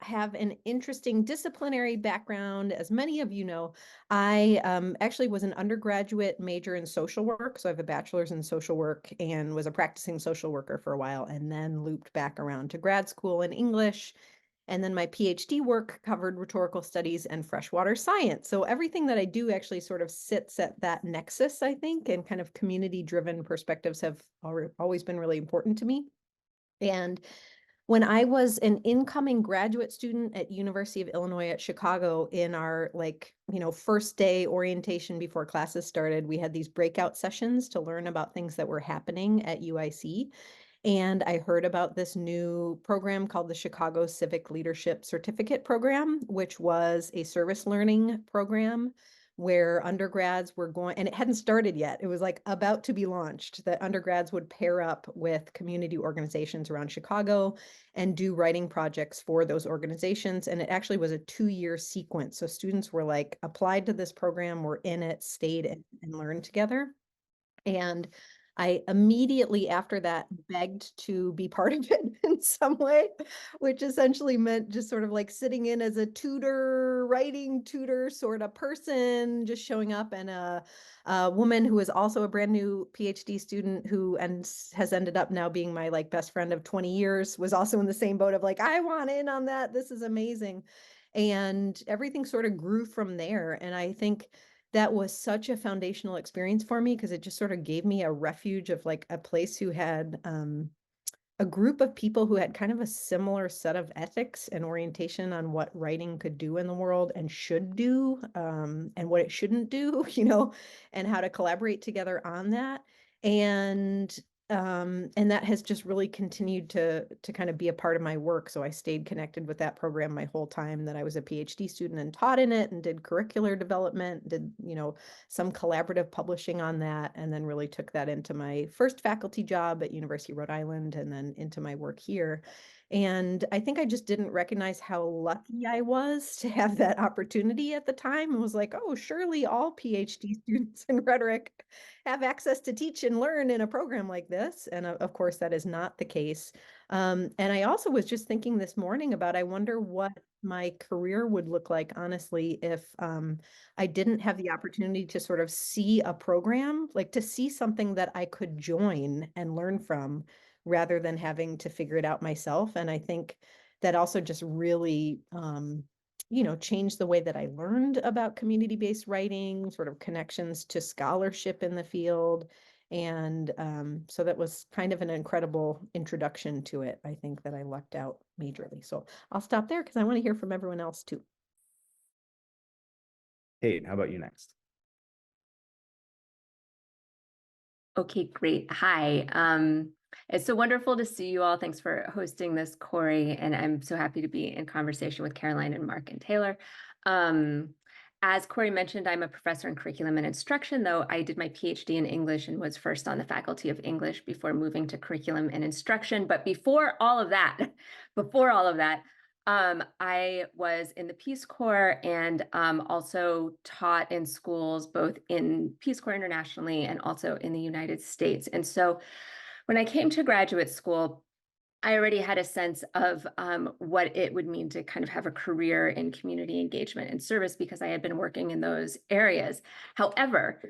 have an interesting disciplinary background. As many of you know, I actually was an undergraduate major in social work. So I have a bachelor's in social work and was a practicing social worker for a while, and then looped back around to grad school in English. And then my PhD work covered rhetorical studies and freshwater science. So everything that I do actually sort of sits at that nexus, I think, and kind of community-driven perspectives have always been really important to me. And when I was an incoming graduate student at University of Illinois at Chicago, in our first day orientation before classes started, we had these breakout sessions to learn about things that were happening at UIC. And I heard about this new program called the Chicago Civic Leadership Certificate Program, which was a service learning program where undergrads were going, and it hadn't started yet. It was like about to be launched, that undergrads would pair up with community organizations around Chicago and do writing projects for those organizations. And it actually was a 2-year sequence. So students were like applied to this program, were in it, stayed and learned together. And I immediately after that begged to be part of it in some way, which essentially meant just sort of like sitting in as a tutor, writing tutor sort of person, just showing up. And a woman who is also a brand new PhD student who has ended up now being my best friend of 20 years was also in the same boat of like, I want in on that. This is amazing. And everything sort of grew from there. And I think that was such a foundational experience for me because it just sort of gave me a refuge of like a place who had a group of people who had kind of a similar set of ethics and orientation on what writing could do in the world and should do, and what it shouldn't do, and how to collaborate together on that. And that has just really continued to kind of be a part of my work. So I stayed connected with that program my whole time that I was a PhD student and taught in it and did curricular development, did, some collaborative publishing on that, and then really took that into my first faculty job at University of Rhode Island and then into my work here. And I think I just didn't recognize how lucky I was to have that opportunity at the time, and was like, oh, surely all PhD students in rhetoric have access to teach and learn in a program like this. And of course, that is not the case. And I also was just thinking this morning about, I wonder what my career would look like, honestly, if I didn't have the opportunity to sort of see a program, like to see something that I could join and learn from rather than having to figure it out myself. And I think that also just really changed the way that I learned about community-based writing, sort of connections to scholarship in the field. And so that was kind of an incredible introduction to it, I think, that I lucked out majorly. So I'll stop there because I want to hear from everyone else too. Kate, how about you next? Okay, great. Hi. It's so wonderful to see you all. Thanks for hosting this, Corey. And I'm so happy to be in conversation with Caroline and Mark and Taylor. As Corey mentioned, I'm a professor in curriculum and instruction, though I did my PhD in English and was first on the faculty of English before moving to curriculum and instruction. But before all of that, I was in the Peace Corps and also taught in schools, both in Peace Corps internationally and also in the United States. And so when I came to graduate school, I already had a sense of what it would mean to kind of have a career in community engagement and service because I had been working in those areas. However,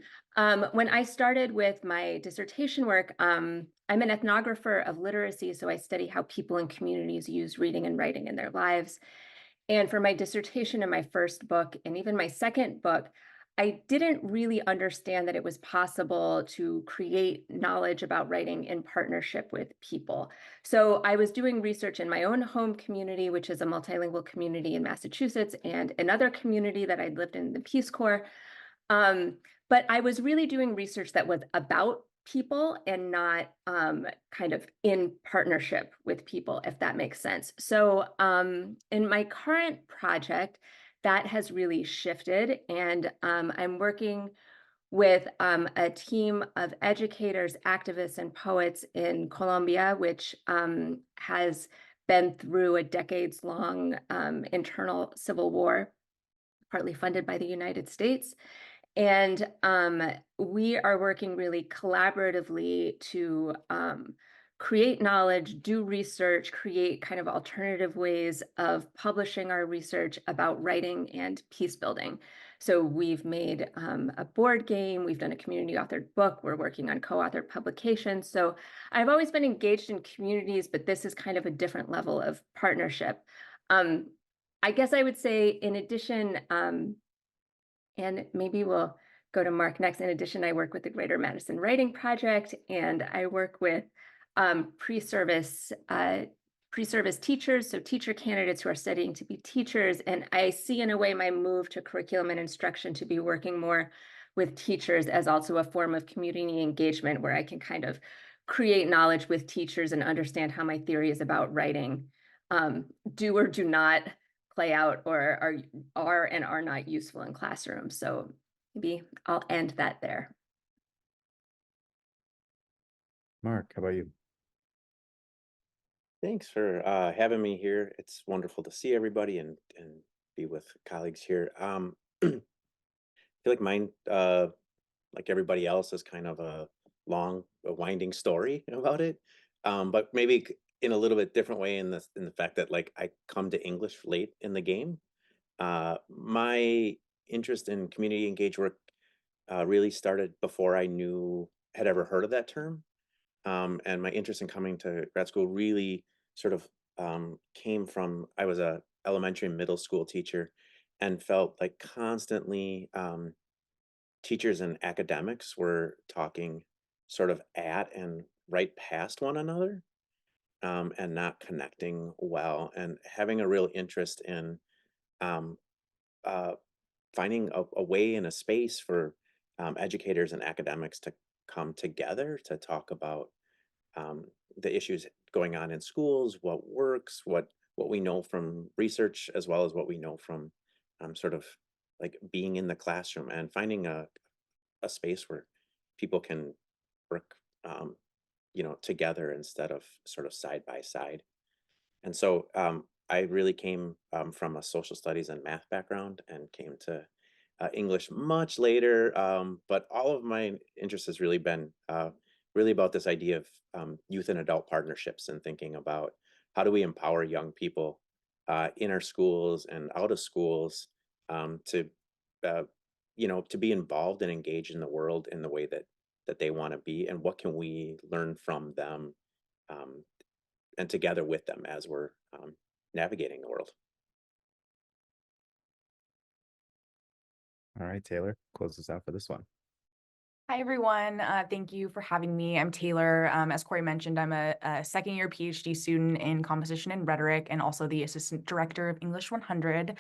when I started with my dissertation work, I'm an ethnographer of literacy, so I study how people in communities use reading and writing in their lives. And for my dissertation and my first book, and even my second book, I didn't really understand that it was possible to create knowledge about writing in partnership with people. So I was doing research in my own home community, which is a multilingual community in Massachusetts, and another community that I'd lived in the Peace Corps. But I was really doing research that was about people and not kind of in partnership with people, if that makes sense. So in my current project, that has really shifted, and I'm working with a team of educators, activists, and poets in Colombia, which has been through a decades-long internal civil war, partly funded by the United States. And we are working really collaboratively to create knowledge, do research, create kind of alternative ways of publishing our research about writing and peace building. So we've made a board game, we've done a community authored book, we're working on co-authored publications. So I've always been engaged in communities, but this is kind of a different level of partnership. I guess I would say in addition, and maybe we'll go to Mark next. In addition, I work with the Greater Madison Writing Project, and I work with pre-service teachers, so teacher candidates who are studying to be teachers. And I see in a way my move to curriculum and instruction to be working more with teachers as also a form of community engagement, where I can kind of create knowledge with teachers and understand how my theories about writing do or do not play out or are and are not useful in classrooms. So maybe I'll end that there. Mark, how about you? Thanks for having me here. It's wonderful to see everybody and be with colleagues here. I feel like mine, like everybody else, is kind of a winding story about it. But maybe in a little bit different way in the fact that like I come to English late in the game. My interest in community engaged work really started before I had ever heard of that term. And my interest in coming to grad school really sort of came from I was a elementary and middle school teacher, and felt like constantly teachers and academics were talking sort of at and right past one another, and not connecting well, and having a real interest in um, uh, finding a way and a space for educators and academics to come together to talk about the issues going on in schools, what works, what we know from research, as well as what we know from sort of like being in the classroom, and finding a space where people can work, together instead of sort of side by side. And so I really came from a social studies and math background, and came to English much later. But all of my interest has really been really about this idea of youth and adult partnerships, and thinking about how do we empower young people in our schools and out of schools, to uh, to be involved and engaged in the world in the way that they want to be, and what can we learn from them, um, and together with them as we're navigating the world. All right, Taylor, close us out for this one. Hi, everyone. Thank you for having me. I'm Taylor. As Corey mentioned, I'm a second-year PhD student in composition and rhetoric, and also the assistant director of English 100.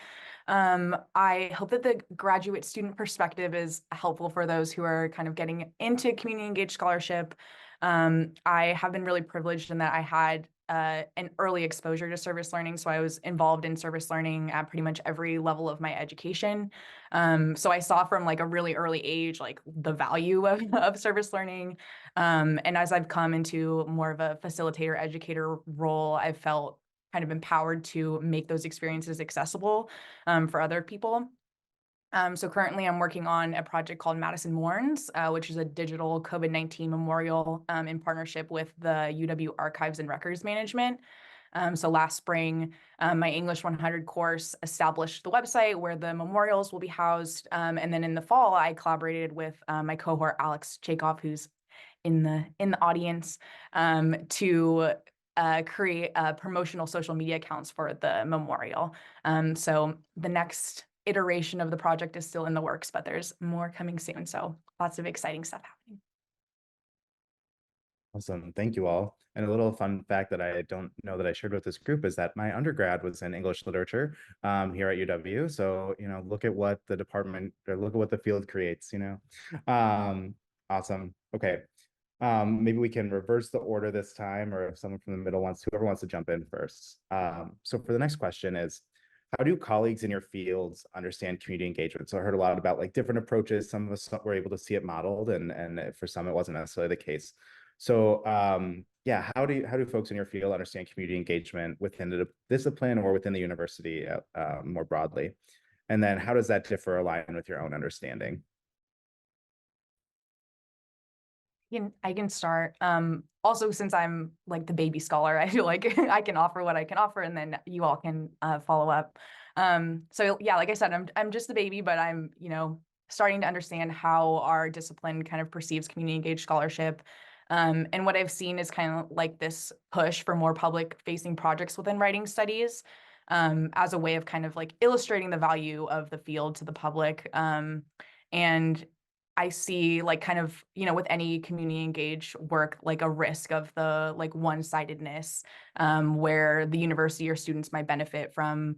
I hope that the graduate student perspective is helpful for those who are kind of getting into community engaged scholarship. I have been really privileged in that I had an early exposure to service learning. So I was involved in service learning at pretty much every level of my education. So I saw from like a really early age, like the value of service learning. And as I've come into more of a facilitator educator role, I've felt kind of empowered to make those experiences accessible for other people. So currently I'm working on a project called Madison Mourns, which is a digital COVID-19 memorial in partnership with the UW Archives and Records Management. So last spring, my English 100 course established the website where the memorials will be housed. And then in the fall, I collaborated with my cohort, Alex Chakoff, who's in the audience, to create promotional social media accounts for the memorial. So the next iteration of the project is still in the works, but there's more coming soon. So lots of exciting stuff happening. Awesome. Thank you all. And a little fun fact that I don't know that I shared with this group is that my undergrad was in English literature here at UW. So, look at what the department, or look at what the field creates, Awesome. Okay. Maybe we can reverse the order this time, or if someone from the middle whoever wants to jump in first. So for the next question is, how do colleagues in your fields understand community engagement? So I heard a lot about like different approaches. Some of us were able to see it modeled, and for some it wasn't necessarily the case. So yeah, how do folks in your field understand community engagement within the discipline or within the university more broadly? And then how does that differ, align with your own understanding? I can start. Also, since I'm like the baby scholar, I feel like I can offer what I can offer, and then you all can follow up. So yeah, like I said, I'm just the baby, but I'm, starting to understand how our discipline kind of perceives community engaged scholarship. And what I've seen is kind of like this push for more public facing projects within writing studies, as a way of kind of like illustrating the value of the field to the public. And I see like kind of, with any community engaged work, like a risk of the like one-sidedness, where the university or students might benefit from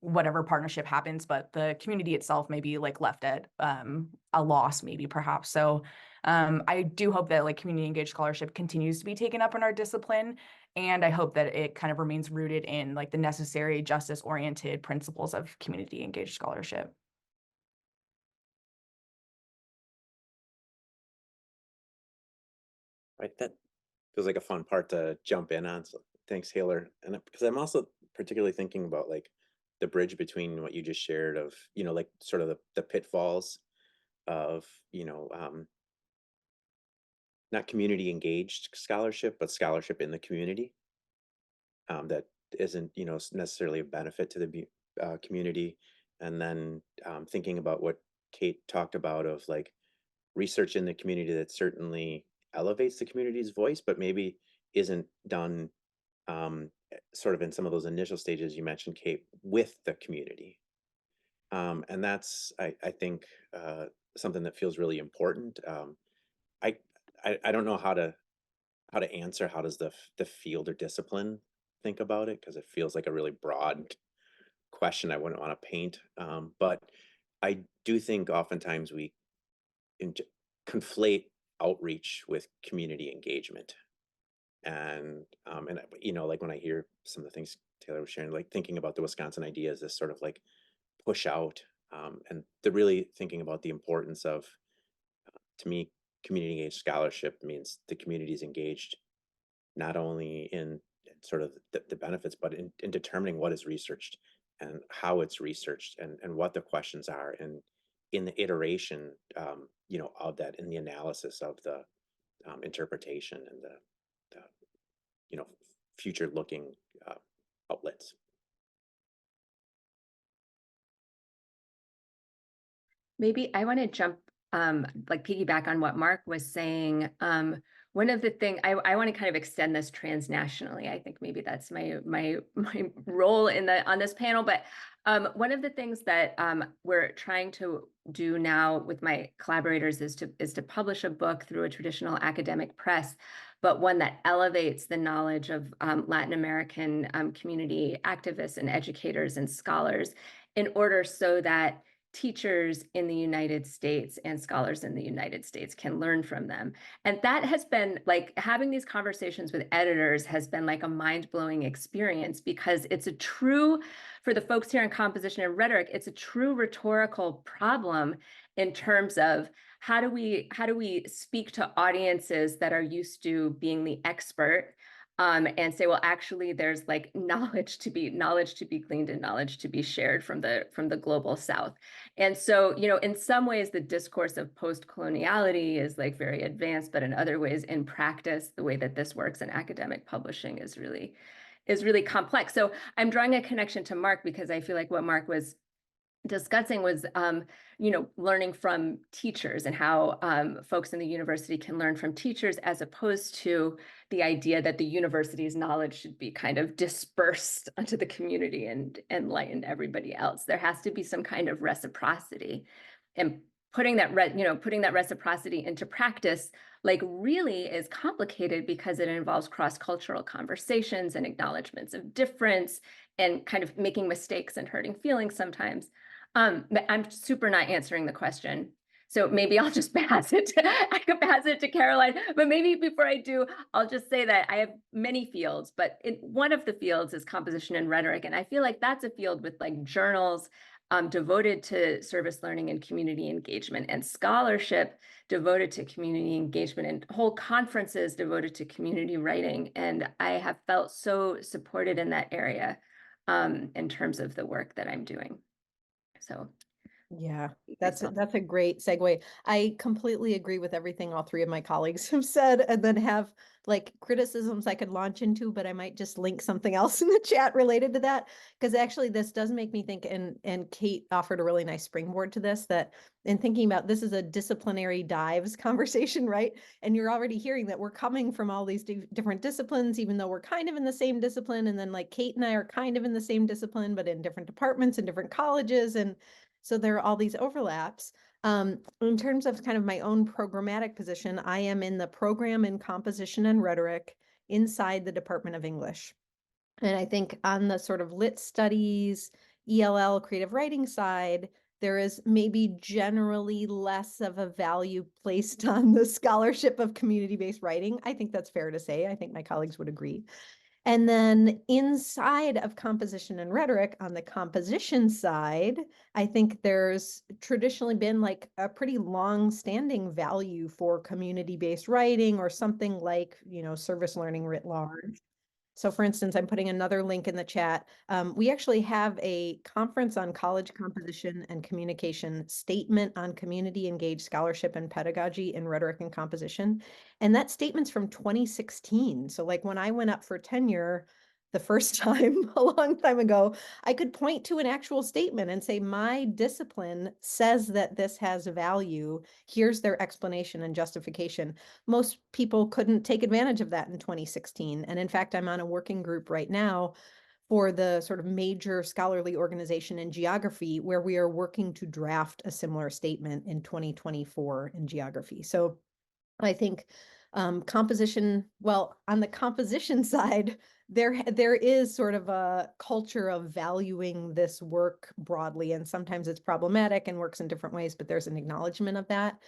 whatever partnership happens, but the community itself may be like left at a loss, maybe perhaps. So I do hope that like community engaged scholarship continues to be taken up in our discipline. And I hope that it kind of remains rooted in like the necessary justice-oriented principles of community engaged scholarship. Right, that feels like a fun part to jump in on. So thanks, Taylor. And because I'm also particularly thinking about like the bridge between what you just shared of, like sort of the pitfalls of, not community engaged scholarship, but scholarship in the community, that isn't, necessarily a benefit to the community. And then thinking about what Kate talked about of like research in the community that certainly elevates the community's voice, but maybe isn't done sort of in some of those initial stages you mentioned, Kate, with the community. And that's, I think, something that feels really important. I, I don't know how to answer how does the field or discipline think about it, because it feels like a really broad question I wouldn't want to paint. But I do think oftentimes we conflate outreach with community engagement. And like when I hear some of the things Taylor was sharing, like thinking about the Wisconsin idea as this sort of like push out, and they're really thinking about the importance of, to me, community engaged scholarship means the community is engaged not only in sort of the benefits, but in determining what is researched and how it's researched, and what the questions are, and in the iteration, of that, in the analysis of the interpretation and the future looking outlets. Maybe I want to jump, like piggyback on what Mark was saying. One of the things I want to kind of extend this transnationally. I think maybe that's my role on this panel. But one of the things that we're trying to do now with my collaborators is to publish a book through a traditional academic press, but one that elevates the knowledge of Latin American community activists and educators and scholars, in order so that teachers in the United States and scholars in the United States can learn from them. And that has been like, having these conversations with editors has been like a mind-blowing experience, because it's a true, for the folks here in composition and rhetoric, it's a true rhetorical problem in terms of how do we speak to audiences that are used to being the expert, and say, well, actually, there's like knowledge to be gleaned and knowledge to be shared from the global South. And so, in some ways, the discourse of post-coloniality is like very advanced, but in other ways, in practice, the way that this works in academic publishing is really complex. So I'm drawing a connection to Mark, because I feel like what Mark was discussing was, learning from teachers, and how folks in the university can learn from teachers, as opposed to the idea that the university's knowledge should be kind of dispersed onto the community and enlighten everybody else. There has to be some kind of reciprocity, and putting that reciprocity into practice like really is complicated, because it involves cross-cultural conversations and acknowledgments of difference, and kind of making mistakes and hurting feelings sometimes. But I'm super not answering the question. So maybe I'll just pass it. I could pass it to Caroline, but maybe before I do, I'll just say that I have many fields, but one of the fields is composition and rhetoric. And I feel like that's a field with like journals devoted to service learning and community engagement, and scholarship devoted to community engagement, and whole conferences devoted to community writing. And I have felt so supported in that area in terms of the work that I'm doing. So Yeah, myself. that's a great segue. I completely agree with everything all three of my colleagues have said, and then have like criticisms I could launch into, but I might just link something else in the chat related to that. Because actually this does make me think, and Kate offered a really nice springboard to this, that in thinking about this is a disciplinary dives conversation, right? And you're already hearing that we're coming from all these different disciplines, even though we're kind of in the same discipline. And then like Kate and I are kind of in the same discipline, but in different departments and different colleges. And so there are all these overlaps. In terms of kind of my own programmatic position, I am in the program in composition and rhetoric inside the Department of English. And I think on the sort of lit studies, ELL, creative writing side, there is maybe generally less of a value placed on the scholarship of community-based writing. I think that's fair to say. I think my colleagues would agree. And then inside of composition and rhetoric, on the composition side, I think there's traditionally been like a pretty long-standing value for community-based writing, or something like, service learning writ large. So for instance, I'm putting another link in the chat. We actually have a conference on college composition and communication, statement on community engaged scholarship and pedagogy in rhetoric and composition. And that statement's from 2016. So like when I went up for tenure the first time a long time ago, I could point to an actual statement and say, my discipline says that this has value. Here's their explanation and justification. Most people couldn't take advantage of that in 2016. And in fact, I'm on a working group right now for the sort of major scholarly organization in geography, where we are working to draft a similar statement in 2024 in geography. So I think composition, well, on the composition side, there is sort of a culture of valuing this work broadly, and sometimes it's problematic and works in different ways, but there's an acknowledgement of that.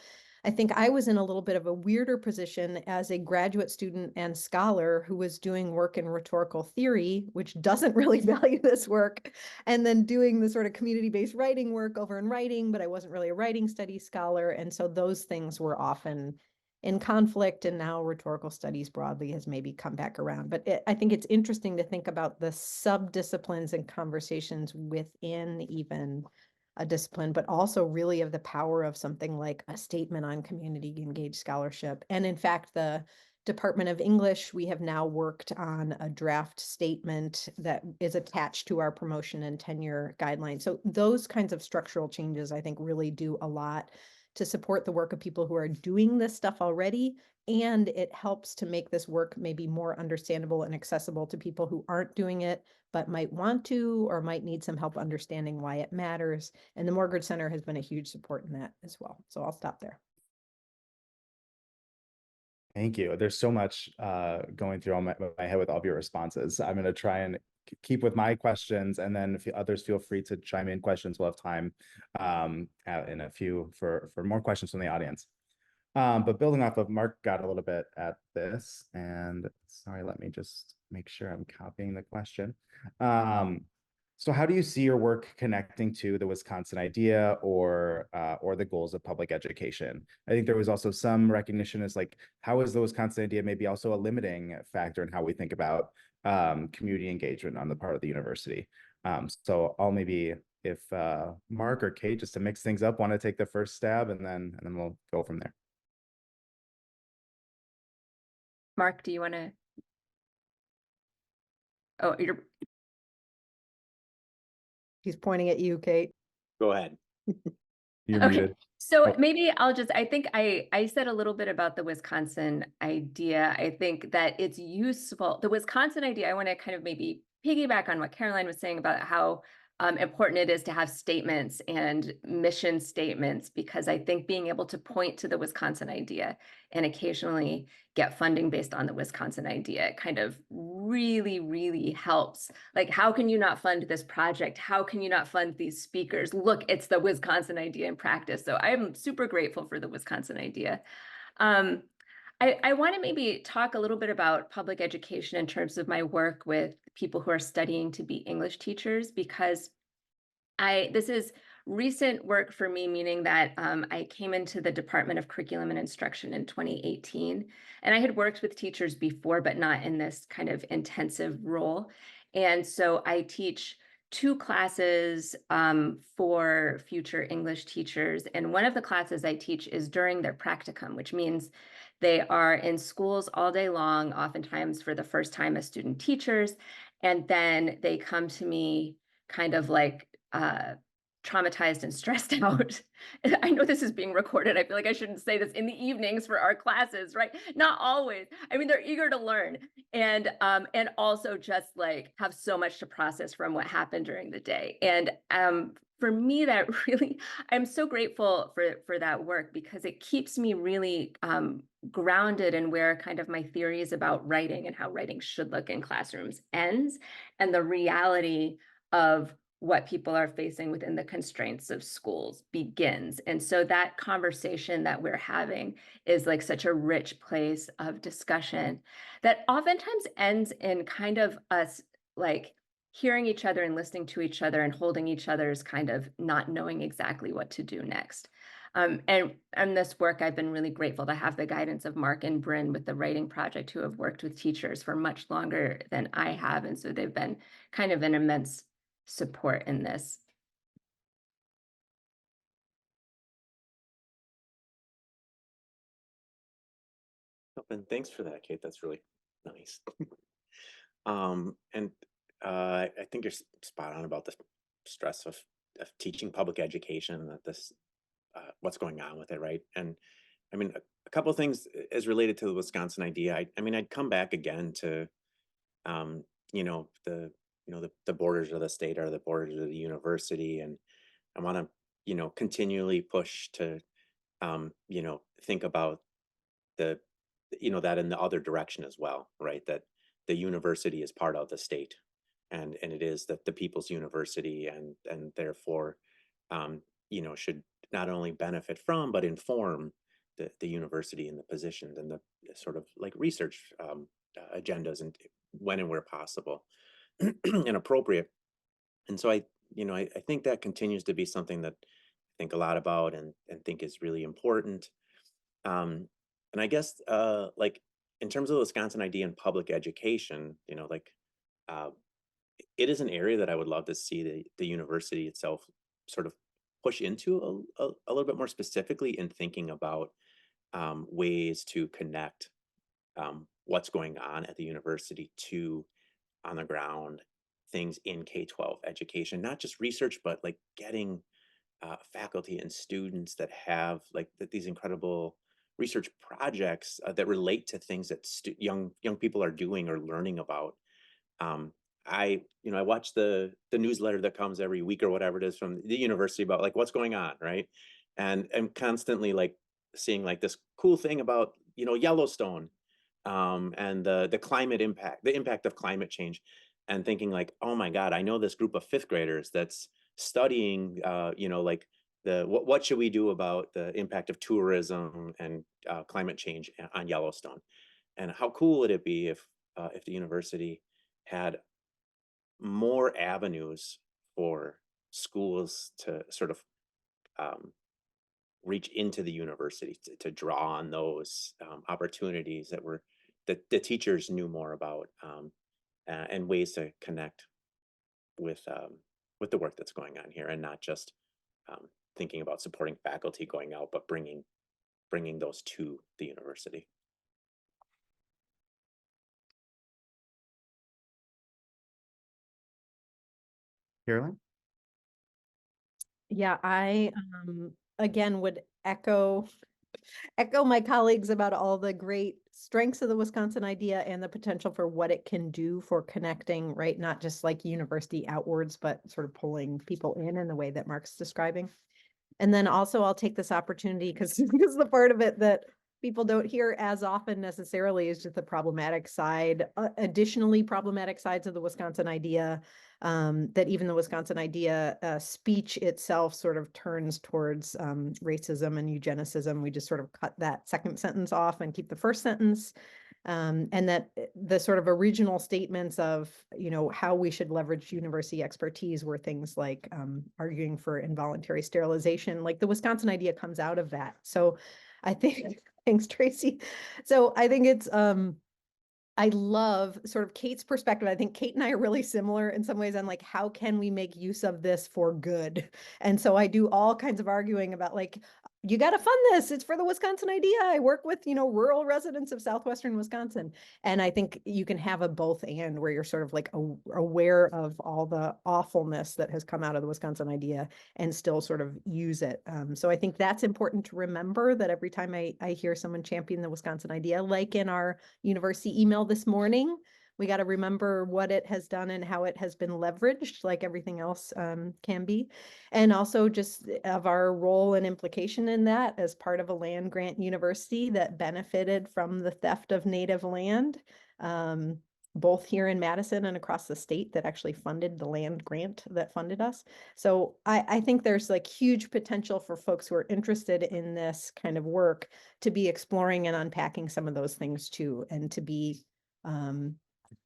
I think I was in a little bit of a weirder position as a graduate student and scholar who was doing work in rhetorical theory, which doesn't really value this work, and then doing the sort of community-based writing work over in writing, but I wasn't really a writing studies scholar. And so those things were often in conflict, and now rhetorical studies broadly has maybe come back around. But I think it's interesting to think about the sub-disciplines and conversations within even a discipline, but also really of the power of something like a statement on community engaged scholarship. And in fact, the Department of English, we have now worked on a draft statement that is attached to our promotion and tenure guidelines. So those kinds of structural changes, I think, really do a lot to support the work of people who are doing this stuff already. And it helps to make this work maybe more understandable and accessible to people who aren't doing it, but might want to, or might need some help understanding why it matters. And the Morgridge Center has been a huge support in that as well. So I'll stop there. Thank you. There's so much going through my head with all of your responses. I'm going to try and keep with my questions, and then if others feel free to chime in questions, we'll have time in a few for more questions from the audience. But building off of Mark got a little bit at this, and sorry, let me just make sure I'm copying the question. So how do you see your work connecting to the Wisconsin idea or the goals of public education? I think there was also some recognition as like, how is the Wisconsin idea maybe also a limiting factor in how we think about community engagement on the part of the university? So I'll maybe, if Mark or Kate, just to mix things up, want to take the first stab, and then we'll go from there. Mark, do you want to? Oh, He's pointing at you, Kate. Go ahead. You're okay. muted. So Oh. maybe I think I said a little bit about the Wisconsin idea. I think that it's useful. The Wisconsin idea, I want to kind of maybe piggyback on what Caroline was saying about how important it is to have statements and mission statements, because I think being able to point to the Wisconsin idea and occasionally get funding based on the Wisconsin idea kind of really, really helps. Like, how can you not fund this project? How can you not fund these speakers? Look, it's the Wisconsin idea in practice. So I'm super grateful for the Wisconsin idea. I want to maybe talk a little bit about public education in terms of my work with people who are studying to be English teachers, because this is recent work for me, meaning that I came into the Department of Curriculum and Instruction in 2018, and I had worked with teachers before, but not in this kind of intensive role. And so I teach 2 classes for future English teachers. And one of the classes I teach is during their practicum, which means they are in schools all day long, oftentimes for the first time as student teachers. And then they come to me kind of like traumatized and stressed out. I know this is being recorded. I feel like I shouldn't say this in the evenings for our classes, right? Not always. I mean, they're eager to learn and also just like have so much to process from what happened during the day. And for me, that really, I'm so grateful for that work because it keeps me really grounded in where kind of my theories about writing and how writing should look in classrooms ends, and the reality of what people are facing within the constraints of schools begins. And so that conversation that we're having is like such a rich place of discussion that oftentimes ends in kind of us like hearing each other and listening to each other and holding each other's kind of not knowing exactly what to do next. And this work, I've been really grateful to have the guidance of Mark and Bryn with the Writing Project, who have worked with teachers for much longer than I have. And so they've been kind of an immense support in this. And thanks for that, Kate. That's really nice. And I think you're spot on about the stress of teaching public education, that this what's going on with it, right? And I mean, a couple of things as related to the Wisconsin idea. I mean, I'd come back again to you know, the borders of the state are the borders of the university, and I want to, continually push to think about the that in the other direction as well, right? That the university is part of the state, and it is that the people's university, and therefore should not only benefit from but inform the university and the positions and the sort of like research agendas, and when and where possible and appropriate. And so I think that continues to be something that I think a lot about, and think is really important. And I guess like in terms of the Wisconsin idea in public education, like uh, it is an area that I would love to see the university itself sort of push into a little bit more specifically in thinking about ways to connect what's going on at the university to on the ground things in K-12 education, not just research, but like getting faculty and students that have like these incredible research projects that relate to things that young people are doing or learning about. I watch the newsletter that comes every week or whatever it is from the university about like what's going on, right? And I'm constantly like seeing like this cool thing about Yellowstone, and the climate impact, the impact of climate change, and thinking like, oh my God, I know this group of fifth graders that's studying, like what should we do about the impact of tourism and climate change on Yellowstone, and how cool would it be if the university had more avenues for schools to sort of reach into the university to draw on those opportunities that the teachers knew more about, and ways to connect with the work that's going on here, and not just thinking about supporting faculty going out, but bringing those to the university. Carolyn? Yeah, I again would echo my colleagues about all the great strengths of the Wisconsin idea and the potential for what it can do for connecting, right? Not just like university outwards, but sort of pulling people in the way that Mark's describing. And then also I'll take this opportunity because this is the part of it that people don't hear as often necessarily, is just the problematic side, additionally problematic sides of the Wisconsin idea, that even the Wisconsin idea speech itself sort of turns towards racism and eugenicism. We just sort of cut that second sentence off and keep the first sentence. And that the sort of original statements of, how we should leverage university expertise were things like arguing for involuntary sterilization. Like the Wisconsin idea comes out of that. So I think, thanks, Tracy. So I think it's, I love sort of Kate's perspective. I think Kate and I are really similar in some ways on like, how can we make use of this for good? And so I do all kinds of arguing about like, you got to fund this. It's for the Wisconsin idea. I work with, rural residents of Southwestern Wisconsin. And I think you can have a both and where you're sort of like aware of all the awfulness that has come out of the Wisconsin idea and still sort of use it. So I think that's important to remember, that every time I hear someone champion the Wisconsin idea, like in our university email this morning, we got to remember what it has done and how it has been leveraged, like everything else can be. And also just of our role and implication in that as part of a land grant university that benefited from the theft of native land, both here in Madison and across the state, that actually funded the land grant that funded us. So I think there's like huge potential for folks who are interested in this kind of work to be exploring and unpacking some of those things too, and to be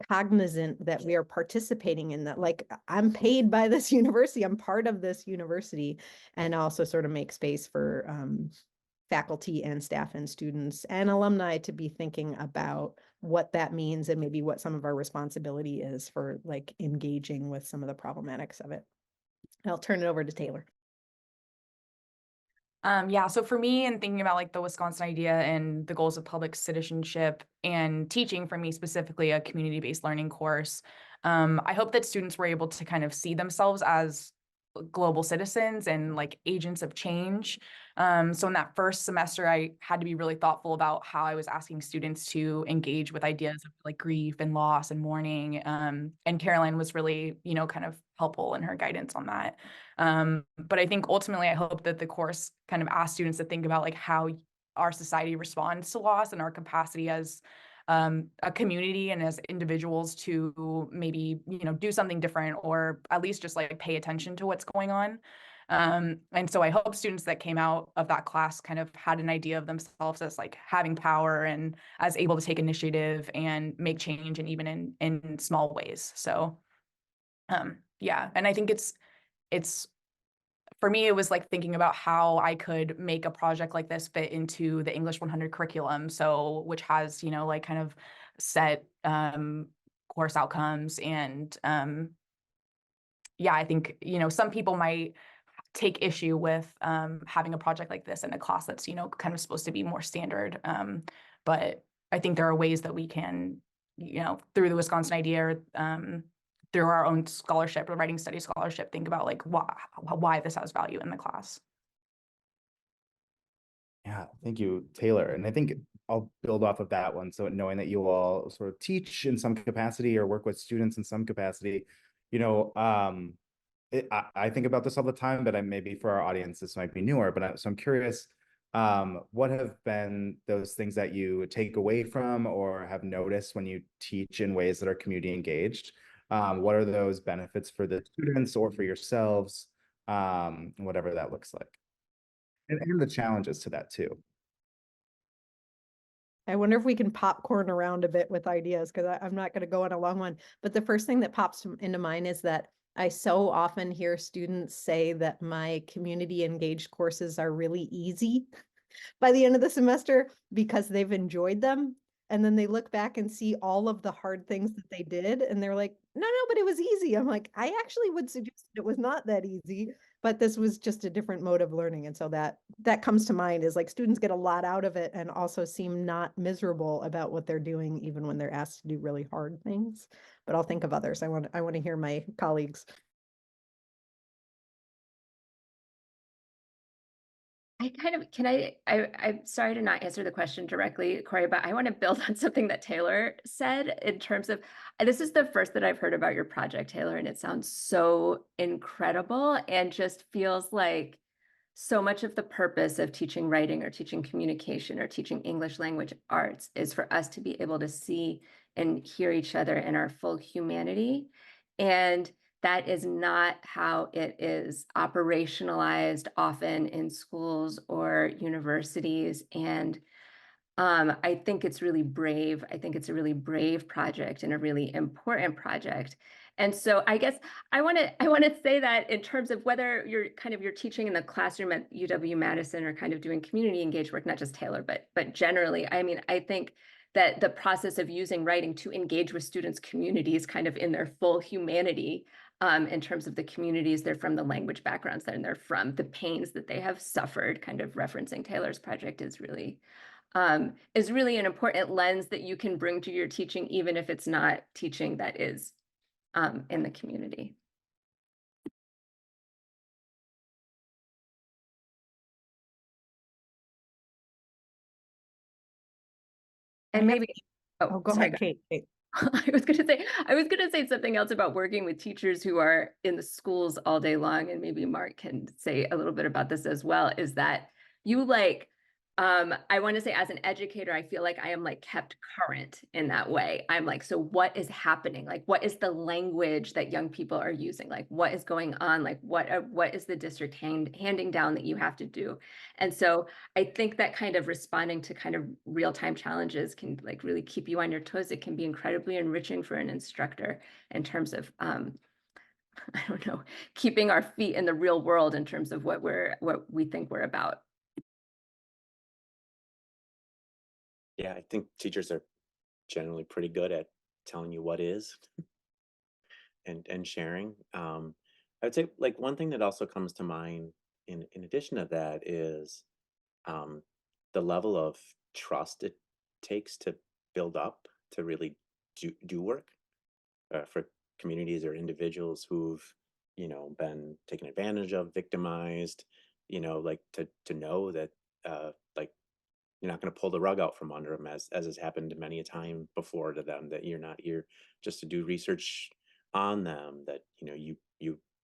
cognizant that we are participating in that. Like, I'm paid by this university, I'm part of this university, and also sort of make space for faculty and staff and students and alumni to be thinking about what that means and maybe what some of our responsibility is for like engaging with some of the problematics of it. I'll turn it over to Taylor. Yeah, so for me, and thinking about like the Wisconsin idea and the goals of public citizenship and teaching, for me specifically, a community-based learning course, I hope that students were able to kind of see themselves as global citizens and like agents of change. So in that first semester, I had to be really thoughtful about how I was asking students to engage with ideas of like grief and loss and mourning. And Caroline was really, kind of helpful in her guidance on that. But I think ultimately, I hope that the course kind of asks students to think about like how our society responds to loss and our capacity as a community and as individuals to maybe, do something different, or at least just like pay attention to what's going on. And so I hope students that came out of that class kind of had an idea of themselves as like having power and as able to take initiative and make change, and even in small ways. So yeah, and I think it's for me, it was like thinking about how I could make a project like this fit into the English 100 curriculum. So, which has, like kind of set course outcomes. And yeah, I think, some people might take issue with having a project like this in a class that's, kind of supposed to be more standard. But I think there are ways that we can, through the Wisconsin idea, through our own scholarship or writing studies scholarship, think about like why this has value in the class. Yeah, thank you, Taylor. And I think I'll build off of that one. So knowing that you all sort of teach in some capacity or work with students in some capacity, I think about this all the time, but maybe for our audience, this might be newer, but so I'm curious, what have been those things that you take away from or have noticed when you teach in ways that are community engaged? What are those benefits for the students or for yourselves, whatever that looks like? And the challenges to that too. I wonder if we can popcorn around a bit with ideas, because I'm not going to go on a long one. But the first thing that pops into mind is that I so often hear students say that my community engaged courses are really easy by the end of the semester because they've enjoyed them. And then they look back and see all of the hard things that they did. And they're like, no, but it was easy. I'm like, I actually would suggest it was not that easy, but this was just a different mode of learning. And so that comes to mind, is like students get a lot out of it and also seem not miserable about what they're doing, even when they're asked to do really hard things. But I'll think of others. I want to hear my colleagues. I'm sorry to not answer the question directly, Corey, but I want to build on something that Taylor said in terms of, this is the first that I've heard about your project, Taylor, and it sounds so incredible and just feels like so much of the purpose of teaching writing or teaching communication or teaching English language arts is for us to be able to see and hear each other in our full humanity. And that is not how it is operationalized often in schools or universities. And I think it's really brave. I think it's a really brave project and a really important project. And so I guess I want to say that in terms of whether you're teaching in the classroom at UW-Madison or kind of doing community engaged work, not just Taylor, but generally, I mean, I think that the process of using writing to engage with students' communities kind of in their full humanity, in terms of the communities they're from, the language backgrounds that they're from, the pains that they have suffered, kind of referencing Taylor's project is really an important lens that you can bring to your teaching, even if it's not teaching that is in the community. And maybe, Oh, go sorry, ahead, Kate. Kate. I was gonna say something else about working with teachers who are in the schools all day long, and maybe Mark can say a little bit about this as well, is that you like, I want to say as an educator, I feel like I am like kept current in that way. I'm like, so what is happening? Like, what is the language that young people are using? Like, what is going on? Like, what is the district handing down that you have to do? And so I think that kind of responding to kind of real-time challenges can like really keep you on your toes. It can be incredibly enriching for an instructor in terms of, I don't know, keeping our feet in the real world in terms of what we think we're about. Yeah, I think teachers are generally pretty good at telling you what is and sharing. I would say like one thing that also comes to mind in addition to that is the level of trust it takes to build up to really do work for communities or individuals who've been taken advantage of, victimized, like to know that like you're not going to pull the rug out from under them as has happened many a time before to them, that you're not here just to do research on them, that you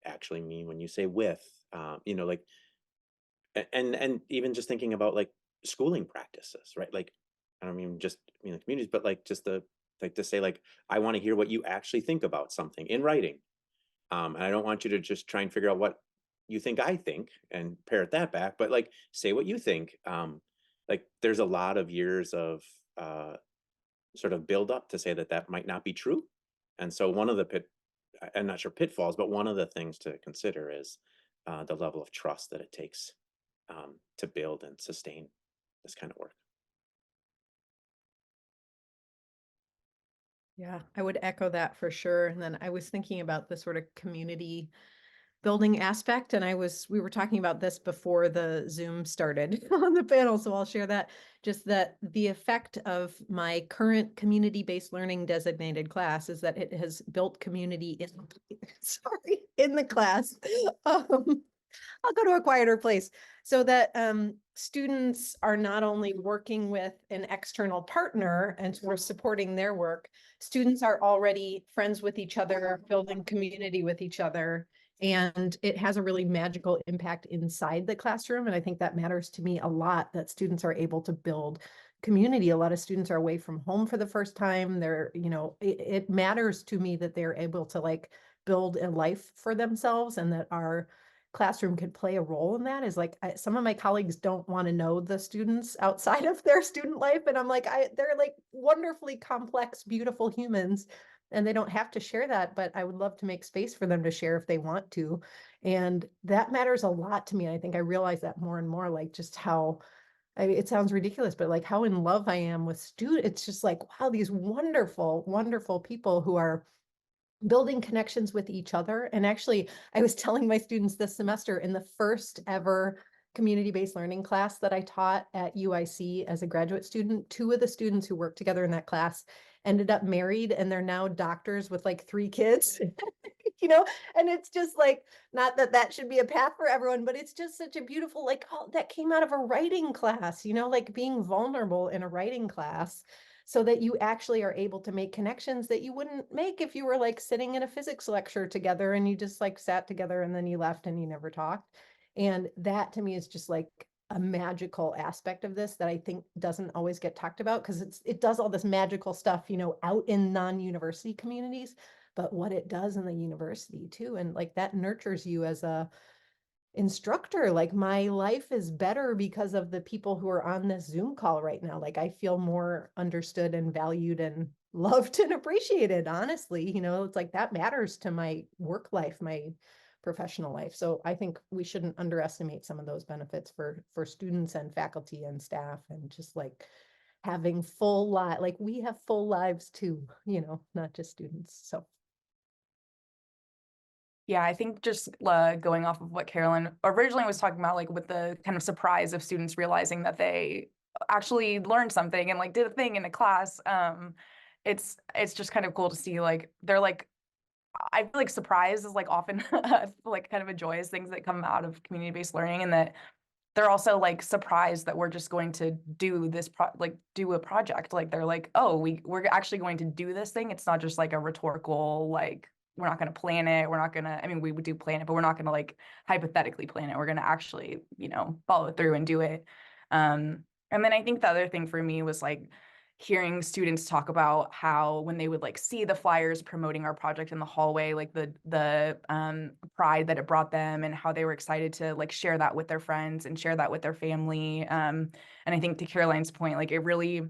actually mean when you say with, like and even just thinking about like schooling practices, right? Like I don't mean just the communities, but like just the like to say like I want to hear what you actually think about something in writing, and I don't want you to just try and figure out what you think I think and parrot that back, but like say what you think. Like there's a lot of years of sort of build up to say that that might not be true, and so one of the I'm not sure pitfalls, but one of the things to consider is the level of trust that it takes to build and sustain this kind of work. Yeah, I would echo that for sure. And then I was thinking about the sort of community building aspect, and we were talking about this before the Zoom started on the panel, so I'll share that. Just that the effect of my current community-based learning designated class is that it has built community in sorry, in the class. I'll go to a quieter place so that students are not only working with an external partner and we're supporting their work, students are already friends with each other, building community with each other. And it has a really magical impact inside the classroom. And I think that matters to me a lot, that students are able to build community. A lot of students are away from home for the first time. They're, it matters to me that they're able to like build a life for themselves, and that our classroom could play a role in that. Is like some of my colleagues don't want to know the students outside of their student life, and I'm like, they're like wonderfully complex, beautiful humans, and they don't have to share that, but I would love to make space for them to share if they want to. And that matters a lot to me. I think I realize that more and more, like just how it sounds ridiculous, but like how in love I am with students. It's just like, wow, these wonderful, wonderful people who are building connections with each other. And actually, I was telling my students this semester, in the first ever community-based learning class that I taught at UIC as a graduate student, 2 of the students who worked together in that class ended up married, and they're now doctors with like 3 kids. And it's just like, not that that should be a path for everyone, but it's just such a beautiful, like, oh, that came out of a writing class, like being vulnerable in a writing class, so that you actually are able to make connections that you wouldn't make if you were like sitting in a physics lecture together and you just like sat together and then you left and you never talked. And that to me is just like a magical aspect of this that I think doesn't always get talked about, because it does all this magical stuff, out in non-university communities, but what it does in the university too. And like that nurtures you as a instructor. Like my life is better because of the people who are on this Zoom call right now. Like I feel more understood and valued and loved and appreciated, honestly. It's like that matters to my work life, my professional life. So I think we shouldn't underestimate some of those benefits for students and faculty and staff, and just like having full like we have full lives too, you know, not just students. So Yeah, I think just going off of what Carolyn originally was talking about, like with the kind of surprise of students realizing that they actually learned something and like did a thing in a class. It's just kind of cool to see like they're like, I feel like surprise is like often like kind of a joyous things that come out of community-based learning, and that they're also like surprised that we're just going to do this do a project. Like they're like, oh, we're actually going to do this thing. It's not just like a rhetorical, like we're not going to plan it. We're not going to, I mean, we would do plan it, but we're not going to like hypothetically plan it. We're going to actually, you know, follow through and do it. And then I think the other thing for me was like hearing students talk about how when they would like see the flyers promoting our project in the hallway, like the pride that it brought them, and how they were excited to like share that with their friends and share that with their family. And I think to Caroline's point, like it really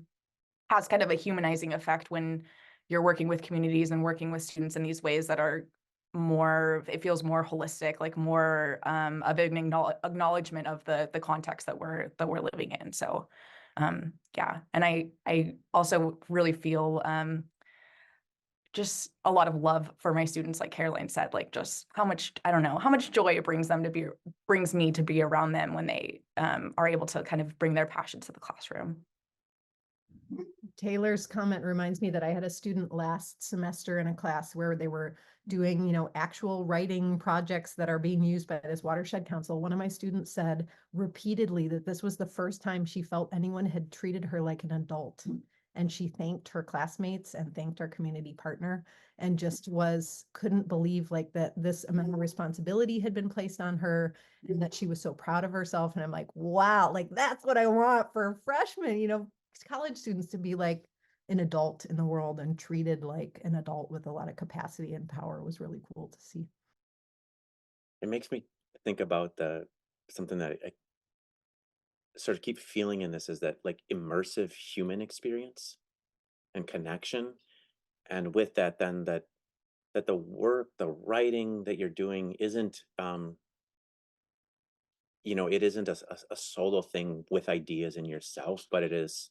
has kind of a humanizing effect when you're working with communities and working with students in these ways that are more, it feels more holistic, like more of an acknowledgement of the context that we're living in. So yeah, and I also really feel just a lot of love for my students, like Caroline said, like just how much, I don't know, how much joy it brings me to be around them when they are able to kind of bring their passion to the classroom. Taylor's comment reminds me that I had a student last semester in a class where they were doing, you know, actual writing projects that are being used by this watershed council. One of my students said repeatedly that this was the first time she felt anyone had treated her like an adult. And she thanked her classmates and thanked our community partner, and just couldn't believe like that this amount of responsibility had been placed on her, and that she was so proud of herself. And I'm like, wow, like that's what I want for freshmen, you know, college students to be like an adult in the world and treated like an adult with a lot of capacity and power was really cool to see. It makes me think about something that I sort of keep feeling in this, is that like immersive human experience and connection. And with that, then that the work, the writing that you're doing isn't you know, it isn't a solo thing with ideas in yourself, but it is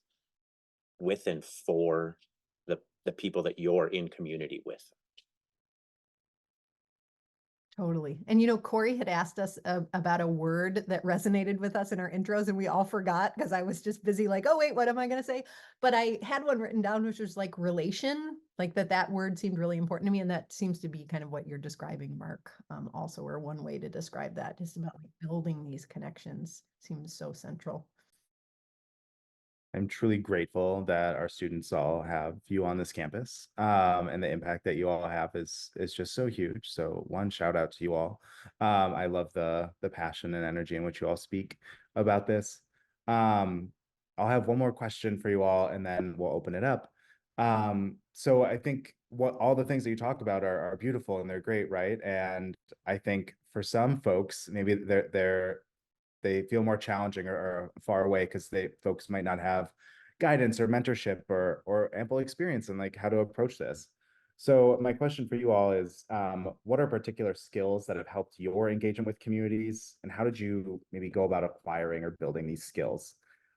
with and for the people that you're in community with. Totally. And you know, Corey had asked us about a word that resonated with us in our intros, and we all forgot because I was just busy like, oh wait, what am I going to say? But I had one written down, which was like relation, like that word seemed really important to me. And that seems to be kind of what you're describing, Mark, also, or one way to describe that, just about like building these connections seems so central. I'm truly grateful that our students all have you on this campus, and the impact that you all have is just so huge. So one shout out to you all. I love the passion and energy in which you all speak about this. I'll have one more question for you all, and then we'll open it up. So I think what all the things that you talked about are beautiful and they're great, right? And I think for some folks, maybe they feel more challenging or far away because folks might not have guidance or mentorship or ample experience in like how to approach this. So my question for you all is, what are particular skills that have helped your engagement with communities, and how did you maybe go about acquiring or building these skills?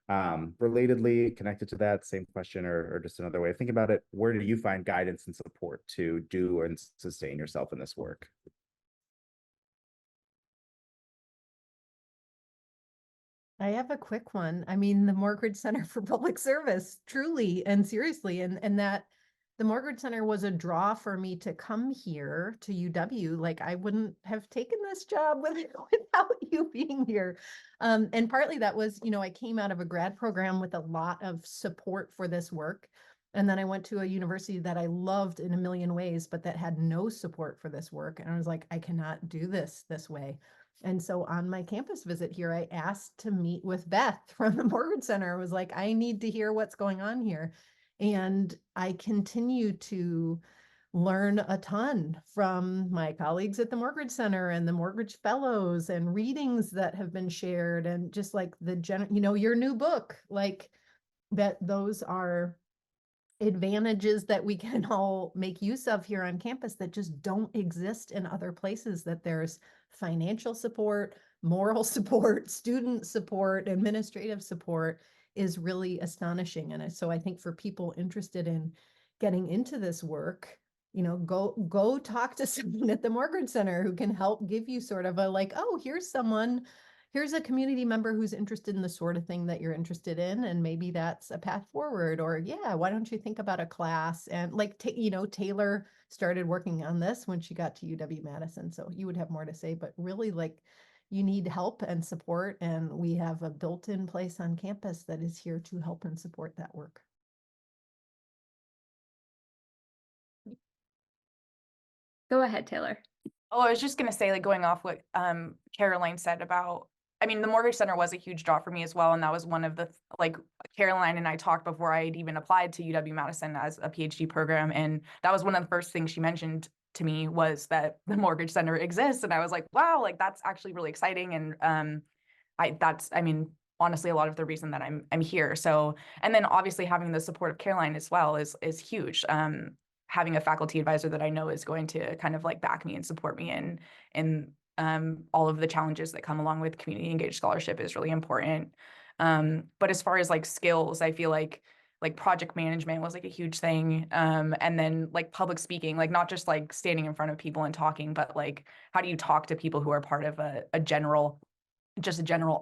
Relatedly connected to that same question, or just another way of thinking about it, where do you find guidance and support to do and sustain yourself in this work? I have a quick one. I mean, the Morgridge Center for Public Service, truly and seriously, and that the Morgridge Center was a draw for me to come here to UW. Like I wouldn't have taken this job without you being here. And partly that was, you know, I came out of a grad program with a lot of support for this work. And then I went to a university that I loved in a million ways, but that had no support for this work. And I was like, I cannot do this way. And so on my campus visit here, I asked to meet with Beth from the Morgridge Center. I was like, I need to hear what's going on here. And I continue to learn a ton from my colleagues at the Morgridge Center and the Morgridge Fellows, and readings that have been shared, and just like you know, your new book, like that, those are advantages that we can all make use of here on campus that just don't exist in other places, that there's financial support, moral support, student support, administrative support. is really astonishing. And so I think for people interested in getting into this work, go talk to someone at the Morgridge Center who can help give you sort of a like, oh, here's a community member who's interested in the sort of thing that you're interested in, and maybe that's a path forward. Or yeah, why don't you think about a class? And like, Taylor started working on this when she got to UW-Madison, so you would have more to say, but really, like, you need help and support, and we have a built-in place on campus that is here to help and support that work. Go ahead, Taylor. Oh, I was just going to say, like, going off what Caroline said about, I mean, the Morgridge Center was a huge draw for me as well. And that was one of the, like, Caroline and I talked before I had even applied to UW-Madison as a PhD program. And that was one of the first things she mentioned to me, was that the Morgridge Center exists. And I was like, wow, like, that's actually really exciting. And I mean, honestly, a lot of the reason that I'm here. So, and then obviously having the support of Caroline as well is huge. Having a faculty advisor that I know is going to kind of like back me and support me in all of the challenges that come along with community engaged scholarship is really important. But as far as like skills, I feel like project management was like a huge thing. And then like public speaking, like not just like standing in front of people and talking, but like how do you talk to people who are part of a general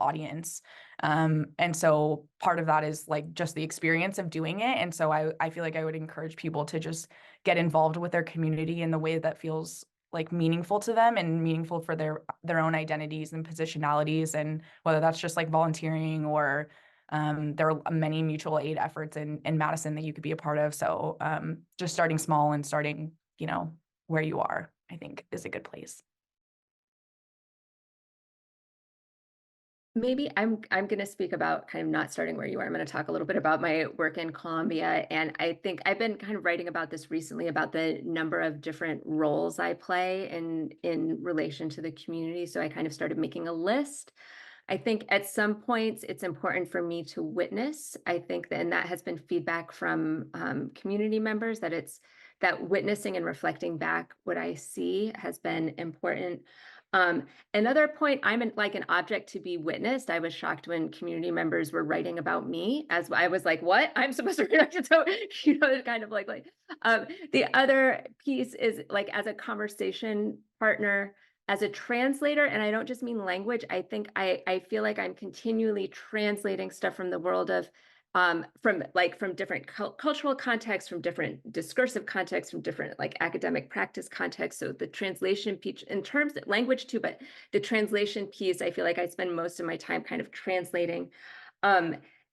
audience. And so part of that is like just the experience of doing it. And so I feel like I would encourage people to just get involved with their community in the way that feels like meaningful to them and meaningful for their own identities and positionalities. And whether that's just like volunteering or there are many mutual aid efforts in Madison that you could be a part of. So just starting small and starting, where you are, I think is a good place. Maybe I'm going to speak about kind of not starting where you are. I'm going to talk a little bit about my work in Columbia. And I think I've been kind of writing about this recently, about the number of different roles I play in relation to the community. So I kind of started making a list. I think at some points it's important for me to witness. I think that, and that has been feedback from community members, that witnessing and reflecting back what I see has been important. Another point, I'm like an object to be witnessed. I was shocked when community members were writing about me, as I was like, what? I'm supposed to react to, so, it's kind of like, the other piece is like, as a conversation partner, as a translator, and I don't just mean language, I think I feel like I'm continually translating stuff from the world of from different cultural contexts, from different discursive contexts, from different like academic practice contexts. So the translation piece, in terms of language too, but the translation piece, I feel like I spend most of my time kind of translating.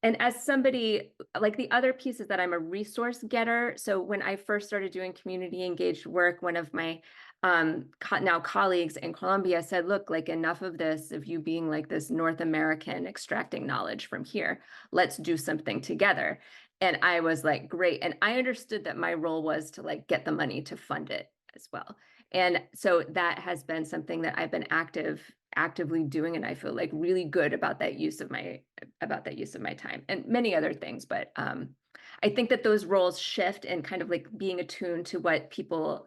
And as somebody, like the other piece is that I'm a resource getter. So when I first started doing community engaged work, one of my now colleagues in Columbia said, look, like enough of this, of you being like this North American extracting knowledge from here, let's do something together. And I was like, great. And I understood that my role was to like get the money to fund it as well. And so that has been something that I've been actively doing, and I feel like really good about that use of my time, and many other things. But I think that those roles shift, and kind of like being attuned to what people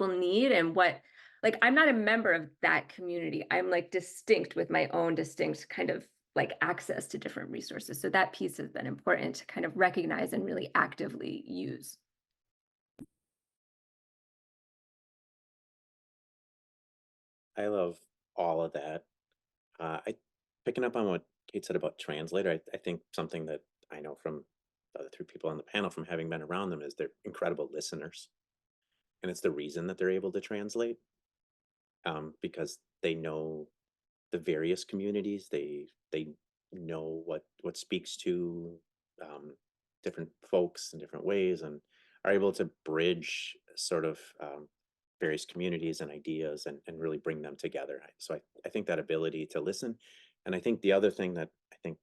need, and what, like, I'm not a member of that community. I'm like distinct with my own distinct kind of like access to different resources. So that piece has been important to kind of recognize and really actively use. I love all of that. Picking up on what Kate said about translator, I think something that I know from the other three people on the panel, from having been around them, is they're incredible listeners. And it's the reason that they're able to translate, because they know the various communities. They know what speaks to different folks in different ways, and are able to bridge sort of various communities and ideas, and really bring them together. So I think that ability to listen. And I think the other thing that I think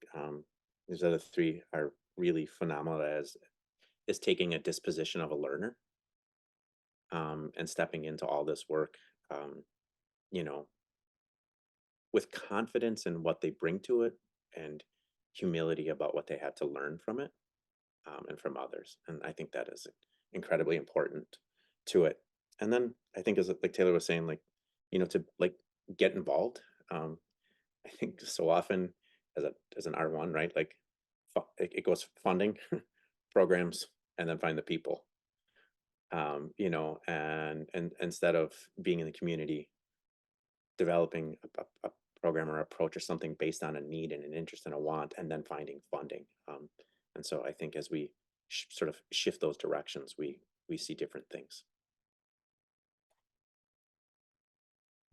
these other three are really phenomenal as is taking a disposition of a learner, and stepping into all this work, you know, with confidence in what they bring to it, and humility about what they had to learn from it, and from others. And I think that is incredibly important to it. And then I think, as like Taylor was saying, like, to like get involved. I think so often as an R1, right? Like it goes funding, programs, and then find the people. You know, and instead of being in the community, developing a program or approach or something based on a need and an interest and a want, and then finding funding. And so I think as we sort of shift those directions, we see different things.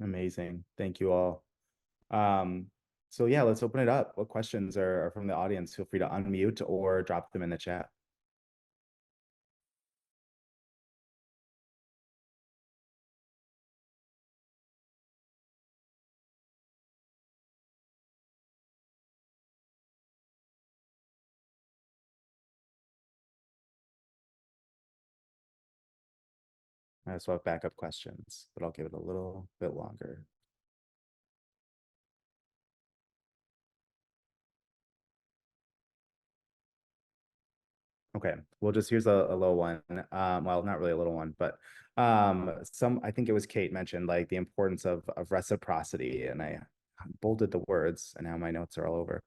Amazing. Thank you all. So yeah, let's open it up. What questions are from the audience? Feel free to unmute or drop them in the chat. I also have backup questions, but I'll give it a little bit longer. Okay, well, just here's a little one. Well, not really a little one, but I think it was Kate mentioned like the importance of reciprocity, and I bolded the words, and now my notes are all over.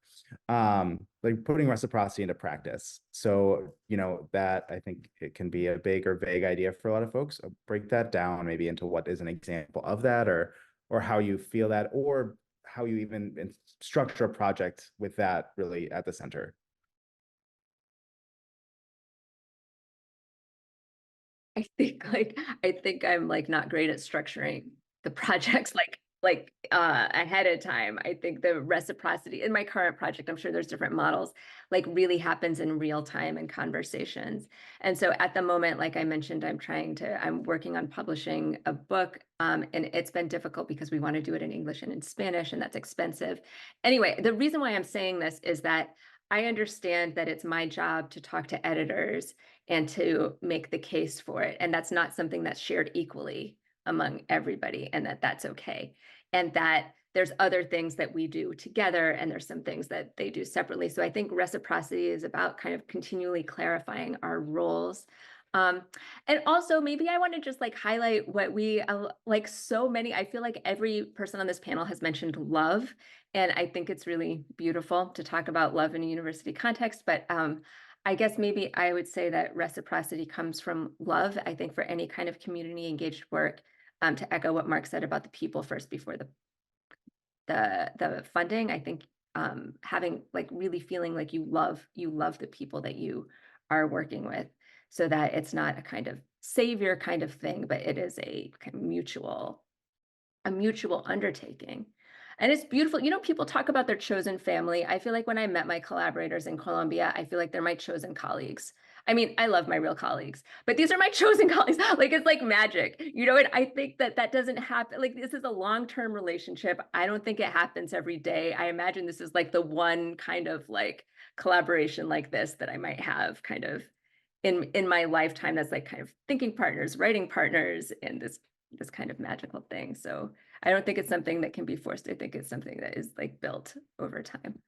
Like putting reciprocity into practice. So, you know, that I think it can be a big or vague idea for a lot of folks. Break that down maybe into what is an example of that, or how you feel that, or how you even structure a project with that really at the center. I think I'm like not great at structuring the projects ahead of time. I think the reciprocity in my current project, I'm sure there's different models, like really happens in real time in conversations. And so at the moment, like I mentioned, I'm working on publishing a book, and it's been difficult because we want to do it in English and in Spanish, and that's expensive. Anyway, the reason why I'm saying this is that I understand that it's my job to talk to editors and to make the case for it. And that's not something that's shared equally among everybody, and that's okay. And that there's other things that we do together, and there's some things that they do separately. So I think reciprocity is about kind of continually clarifying our roles. And also maybe I want to just like highlight what we like so many, I feel like every person on this panel has mentioned love. And I think it's really beautiful to talk about love in a university context, but I guess maybe I would say that reciprocity comes from love. I think for any kind of community engaged work, to echo what Mark said about the people first before the funding, I think having like really feeling like you love the people that you are working with, so that it's not a kind of savior kind of thing, but it is a kind of mutual undertaking. And it's beautiful. You know, people talk about their chosen family. I feel like when I met my collaborators in Columbia, I feel like they're my chosen colleagues. I mean, I love my real colleagues, but these are my chosen colleagues. Like, it's like magic, you know, and I think that doesn't happen. Like, this is a long-term relationship. I don't think it happens every day. I imagine this is like the one kind of like collaboration like this that I might have kind of in my lifetime, that's like kind of thinking partners, writing partners, and this kind of magical thing. So I don't think it's something that can be forced. I think it's something that is like built over time.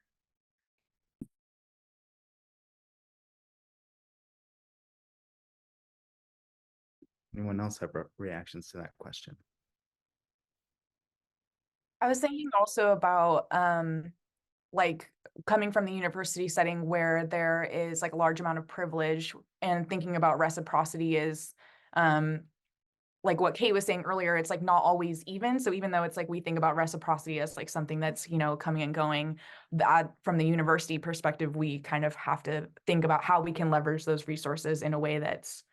Anyone else have reactions to that question? I was thinking also about like coming from the university setting where there is like a large amount of privilege, and thinking about reciprocity is like what Kate was saying earlier, it's like not always even. So even though it's like we think about reciprocity as like something that's, you know, coming and going, that from the university perspective, we kind of have to think about how we can leverage those resources in a way that's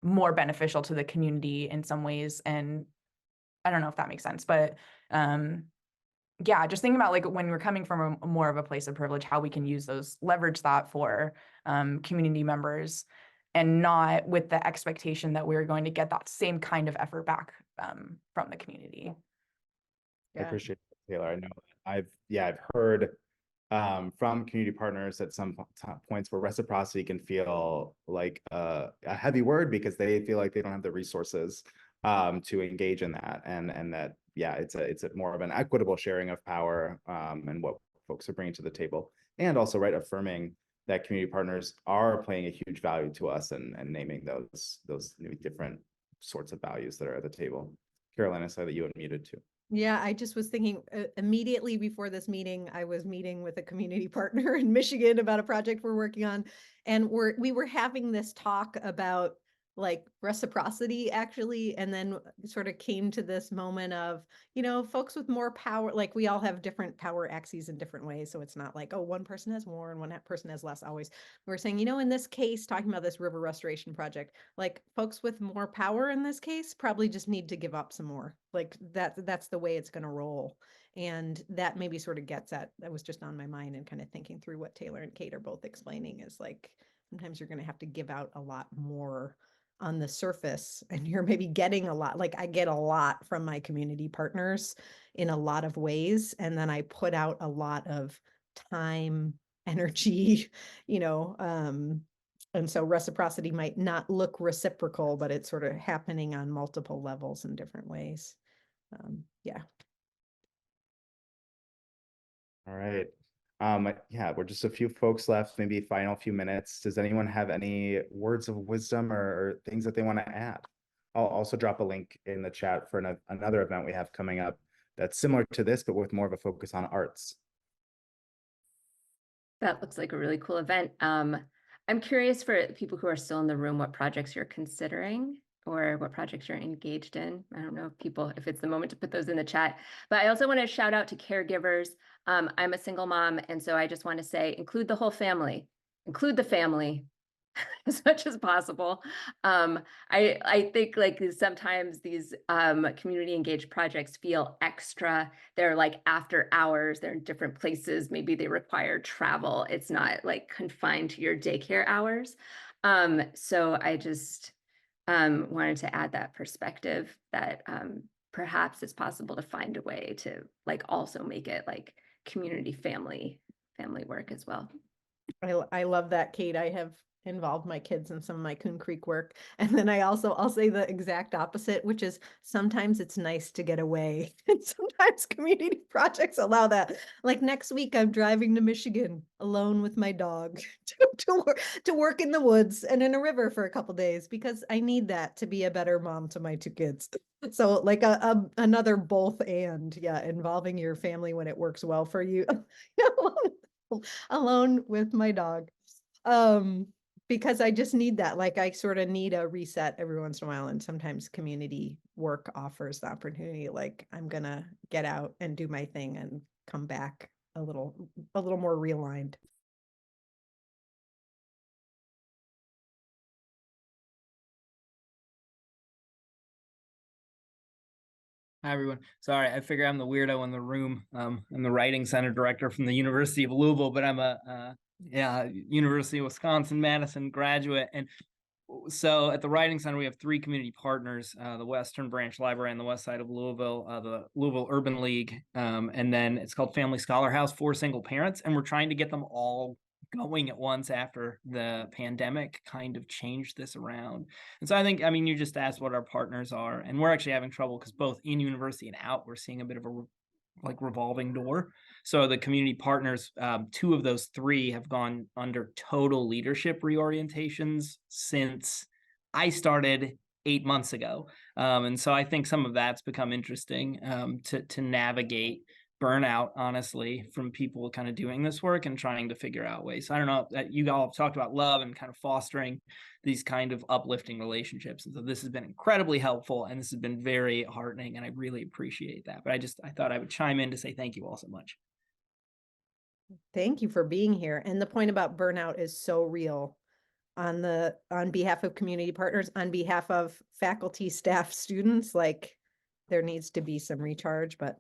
more beneficial to the community in some ways. And I don't know if that makes sense, but yeah, just thinking about like when we're coming from a more of a place of privilege, how we can use those, leverage that for community members, and not with the expectation that we're going to get that same kind of effort back from the community. I appreciate it, Taylor. I know I've heard from community partners at some points where reciprocity can feel like a heavy word because they feel like they don't have the resources to engage in that, and that it's a more of an equitable sharing of power and what folks are bringing to the table, and also affirming that community partners are playing a huge value to us, and naming those new different sorts of values that are at the table. Caroline, I saw that you unmuted too. Yeah, I just was thinking immediately before this meeting, I was meeting with a community partner in Michigan about a project we're working on. And we were having this talk about like reciprocity actually, and then sort of came to this moment of, folks with more power, like we all have different power axes in different ways. So it's not like, oh, one person has more and one person has less always. We're saying, in this case, talking about this river restoration project, like folks with more power in this case probably just need to give up some more. Like that's the way it's going to roll. And that maybe sort of gets at, that was just on my mind and kind of thinking through what Taylor and Kate are both explaining is like, sometimes you're going to have to give out a lot more on the surface and you're maybe getting a lot. Like I get a lot from my community partners in a lot of ways. And then I put out a lot of time, energy, and so reciprocity might not look reciprocal, but it's sort of happening on multiple levels in different ways. Yeah. All right. Yeah, we're just a few folks left, maybe final few minutes. Does anyone have any words of wisdom or things that they want to add? I'll also drop a link in the chat for another event we have coming up that's similar to this, but with more of a focus on arts. That looks like a really cool event. I'm curious for people who are still in the room, what projects you're considering or what projects you're engaged in. I don't know if it's the moment to put those in the chat, but I also want to shout out to caregivers. I'm a single mom, and so I just want to say, include the whole family, include the family as much as possible. I think like sometimes these community engaged projects feel extra. They're like after hours, they're in different places. Maybe they require travel. It's not like confined to your daycare hours. So I just wanted to add that perspective that perhaps it's possible to find a way to like also make it like community family work as well. I love that, Kate. I have involved my kids in some of my Coon Creek work. And then I'll say the exact opposite, which is sometimes it's nice to get away. And sometimes community projects allow that. Like next week, I'm driving to Michigan alone with my dog to work in the woods and in a river for a couple days because I need that to be a better mom to my two kids. So like another both and yeah, involving your family when it works well for you. Alone with my dog. Because I just need that. Like I sort of need a reset every once in a while. And sometimes community work offers the opportunity. Like I'm gonna get out and do my thing and come back a little more realigned. Hi, everyone. Sorry, I figure I'm the weirdo in the room. I'm the writing center director from the University of Louisville, but I'm a University of Wisconsin-Madison graduate. And so at the Writing Center, we have 3 community partners, the Western Branch Library on the west side of Louisville, the Louisville Urban League, and then it's called Family Scholar House for single parents. And we're trying to get them all going at once after the pandemic kind of changed this around. And so I think, you just asked what our partners are, and we're actually having trouble because both in university and out, we're seeing a bit of a revolving door. So the community partners, 2 of those 3 have gone under total leadership reorientations since I started 8 months ago. And so I think some of that's become interesting to navigate burnout, honestly, from people kind of doing this work and trying to figure out ways. So I don't know, you all have talked about love and kind of fostering these kind of uplifting relationships. And so this has been incredibly helpful and this has been very heartening and I really appreciate that. But I thought I would chime in to say thank you all so much. Thank you for being here. And the point about burnout is so real on behalf of community partners, on behalf of faculty, staff, students, like there needs to be some recharge, but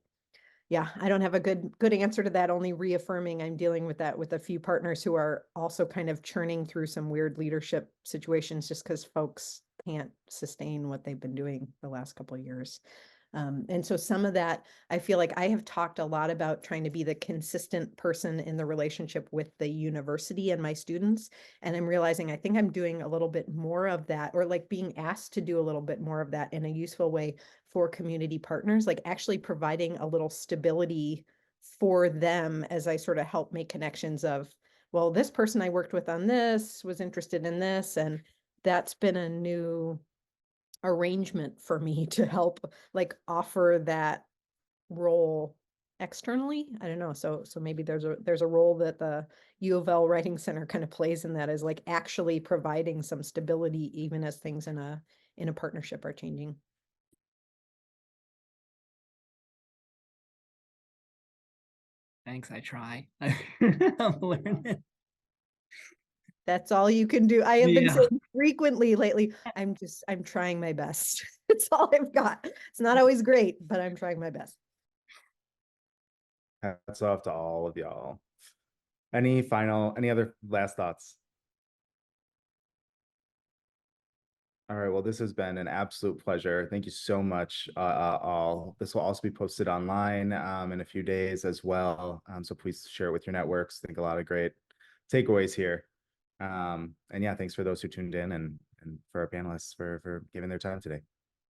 yeah, I don't have a good answer to that, only reaffirming I'm dealing with that with a few partners who are also kind of churning through some weird leadership situations just because folks can't sustain what they've been doing the last couple of years. And so some of that, I feel like I have talked a lot about trying to be the consistent person in the relationship with the university and my students. And I'm realizing I think I'm doing a little bit more of that, or like being asked to do a little bit more of that in a useful way for community partners, like actually providing a little stability for them as I sort of help make connections of, well, this person I worked with on this was interested in this. And that's been a new arrangement for me to help like offer that role externally. I don't know. So maybe there's a role that the U of L Writing Center kind of plays in that, is like actually providing some stability even as things in a partnership are changing. Thanks, I try. I'm learning. That's all you can do. I have been Yeah. saying frequently lately, I'm trying my best. It's all I've got. It's not always great, but I'm trying my best. Hats off to all of y'all. Any other last thoughts? All right, well, this has been an absolute pleasure. Thank you so much, all. This will also be posted online in a few days as well. So please share it with your networks. I think a lot of great takeaways here. And yeah, thanks for those who tuned in, and for our panelists for giving their time today.